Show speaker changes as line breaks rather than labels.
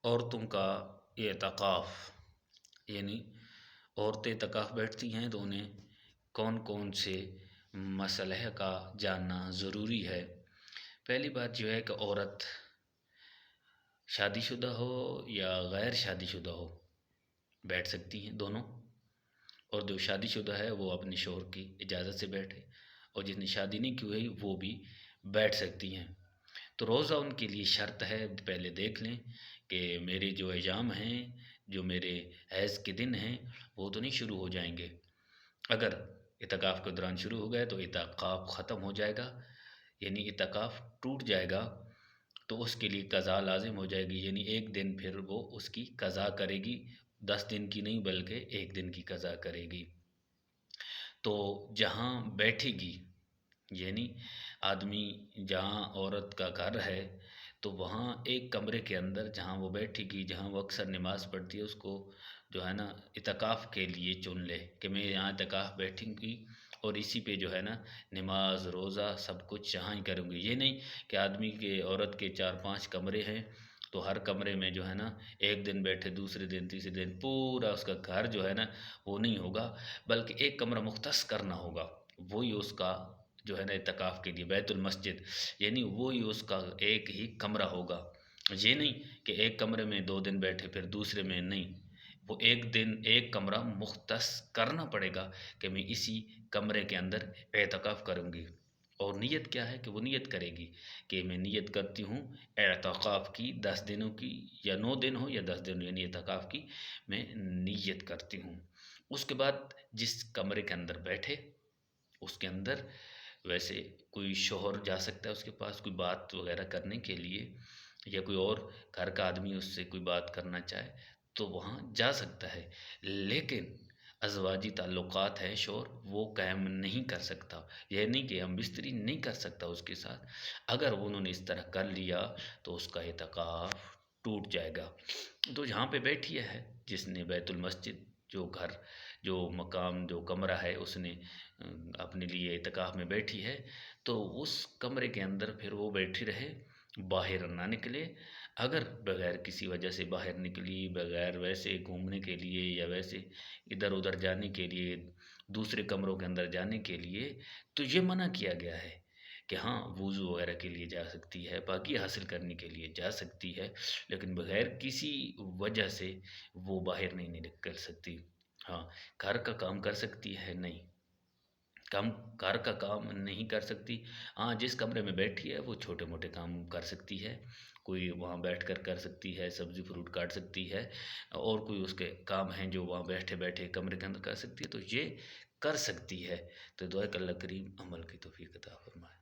عورتوں کا اعتکاف، یعنی عورتیں اعتکاف بیٹھتی ہیں تو انہیں کون کون سے مسئلہ کا جاننا ضروری ہے۔ پہلی بات جو ہے کہ عورت شادی شدہ ہو یا غیر شادی شدہ ہو بیٹھ سکتی ہیں دونوں، اور جو شادی شدہ ہے وہ اپنے شوہر کی اجازت سے بیٹھے، اور جس نے شادی نہیں کی ہوئی وہ بھی بیٹھ سکتی ہیں۔ تو روزہ ان کے لیے شرط ہے، پہلے دیکھ لیں کہ میرے جو ایام ہیں، جو میرے حیض کے دن ہیں وہ تو نہیں شروع ہو جائیں گے۔ اگر اعتکاف کے دوران شروع ہو گئے تو اعتکاف ختم ہو جائے گا، یعنی اعتکاف ٹوٹ جائے گا، تو اس کے لیے قضا لازم ہو جائے گی، یعنی ایک دن پھر وہ اس کی قضا کرے گی، 10 دن کی نہیں بلکہ ایک دن کی قضا کرے گی۔ تو جہاں بیٹھے گی، یعنی آدمی جہاں عورت کا گھر ہے تو وہاں ایک کمرے کے اندر جہاں وہ بیٹھے گی، جہاں وہ اکثر نماز پڑھتی ہے، اس کو جو ہے نا اعتکاف کے لیے چن لے کہ میں یہاں اعتکاف بیٹھوں گی اور اسی پہ جو ہے نا نماز روزہ سب کچھ یہاں ہی کروں گی۔ یہ نہیں کہ آدمی کے عورت کے 4-5 کمرے ہیں تو ہر کمرے میں جو ہے نا ایک دن بیٹھے، دوسرے دن، تیسرے دن، پورا اس کا گھر جو ہے نا وہ نہیں ہوگا، بلکہ ایک کمرہ مختص کرنا ہوگا، وہی اس کا جو ہے نا اعتکاف کے لیے بیت المسجد، یعنی وہی اس کا ایک ہی کمرہ ہوگا۔ یہ نہیں کہ ایک کمرے میں 2 دن بیٹھے پھر دوسرے میں نہیں، وہ ایک دن ایک کمرہ مختص کرنا پڑے گا کہ میں اسی کمرے کے اندر اعتکاف کروں گی۔ اور نیت کیا ہے کہ وہ نیت کرے گی کہ میں نیت کرتی ہوں اعتکاف کی 10 دنوں کی، یا 9 دن ہو یا 10 دن ہو، یعنی اعتکاف کی میں نیت کرتی ہوں۔ اس کے بعد جس کمرے کے اندر بیٹھے اس کے اندر ویسے کوئی شوہر جا سکتا ہے اس کے پاس کوئی بات وغیرہ کرنے کے لیے، یا کوئی اور گھر کا آدمی اس سے کوئی بات کرنا چاہے تو وہاں جا سکتا ہے، لیکن ازواجی تعلقات ہے شوہر وہ قائم نہیں کر سکتا، یہ نہیں کہ ہم بستری نہیں کر سکتا اس کے ساتھ، اگر انہوں نے اس طرح کر لیا تو اس کا اعتکاف ٹوٹ جائے گا۔ تو جہاں پہ بیٹھی ہے جس نے بیت المسجد، جو گھر، جو مقام، جو کمرہ ہے اس نے اپنے لیے اعتکاف میں بیٹھی ہے، تو اس کمرے کے اندر پھر وہ بیٹھی رہے، باہر نہ نکلے۔ اگر بغیر کسی وجہ سے باہر نکلی، بغیر ویسے گھومنے کے لیے یا ویسے ادھر ادھر جانے کے لیے، دوسرے کمروں کے اندر جانے کے لیے، تو یہ منع کیا گیا ہے کہ ہاں وضو وغیرہ کے لیے جا سکتی ہے، پاکی حاصل کرنے کے لیے جا سکتی ہے، لیکن بغیر کسی وجہ سے وہ باہر نہیں نکل سکتی۔ ہاں گھر کا کام کر سکتی ہے، نہیں گھر کا کام نہیں کر سکتی، ہاں جس کمرے میں بیٹھی ہے وہ چھوٹے موٹے کام کر سکتی ہے، کوئی وہاں بیٹھ کر سکتی ہے، سبزی فروٹ کاٹ سکتی ہے، اور کوئی اس کے کام ہیں جو وہاں بیٹھے بیٹھے کمرے کے اندر کر سکتی ہے، تو یہ کر سکتی ہے۔ تو دعا کہ اللہ کریم عمل کی توفیق عطا فرمائے۔